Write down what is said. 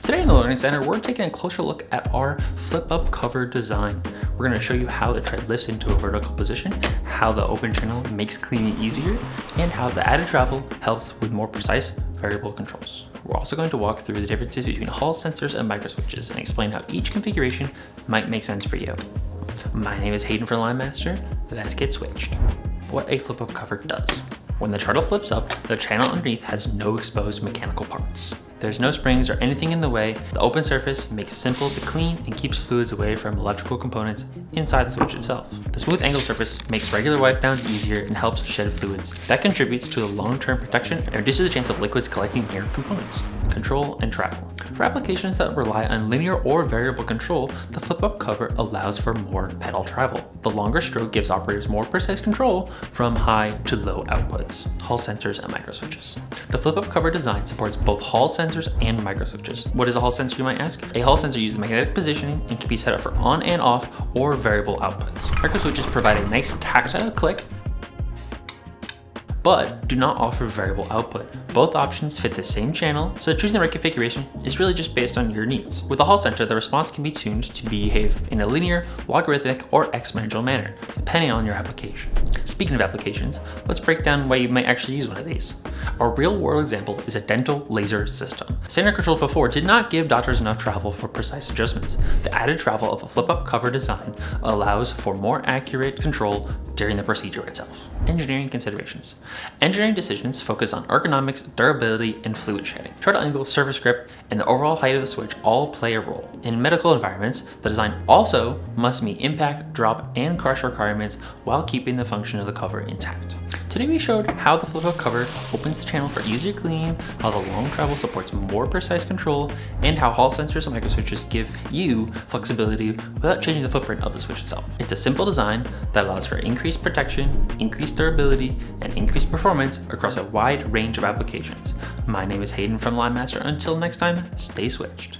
Today in the Learning Center, we're taking a closer look at our flip-up cover design. We're going to show you how the tread lifts into a vertical position, how the open channel makes cleaning easier, and how the added travel helps with more precise variable controls. We're also going to walk through the differences between Hall sensors and microswitches and explain how each configuration might make sense for you. My name is Hayden from Linemaster. Let's get switched. What a flip-up cover does. When the treadle flips up, the channel underneath has no exposed mechanical parts. There's no springs or anything in the way. The open surface makes it simple to clean and keeps fluids away from electrical components inside the switch itself. The smooth angled surface makes regular wipe downs easier and helps shed fluids. That contributes to the long-term protection and reduces the chance of liquids collecting near components. Control and travel. For applications that rely on linear or variable control, the flip-up cover allows for more pedal travel. The longer stroke gives operators more precise control from high to low outputs. Hall sensors and microswitches. The flip-up cover design supports both Hall sensors and microswitches. What is a Hall sensor, you might ask? A Hall sensor uses magnetic positioning and can be set up for on and off or variable outputs. Microswitches provide a nice tactile click, but do not offer variable output. Both options fit the same channel, so choosing the right configuration is really just based on your needs. With the Hall sensor, the response can be tuned to behave in a linear, logarithmic, or exponential manner, depending on your application. Speaking of applications, let's break down why you might actually use one of these. Our real-world example is a dental laser system. Standard controls before did not give doctors enough travel for precise adjustments. The added travel of a flip-up cover design allows for more accurate control during the procedure itself. Engineering considerations. Engineering decisions focus on ergonomics, durability, and fluid shedding. Treadle angle, surface grip, and the overall height of the switch all play a role. In medical environments, the design also must meet impact, drop, and crush requirements while keeping the function of the cover intact. Today we showed how the flip-up cover opens the channel for easier cleaning, how the long travel supports more precise control, and how Hall sensors and microswitches give you flexibility without changing the footprint of the switch itself. It's a simple design that allows for increased protection, increased durability, and increased performance across a wide range of applications. My name is Hayden from Linemaster. Until next time, stay switched.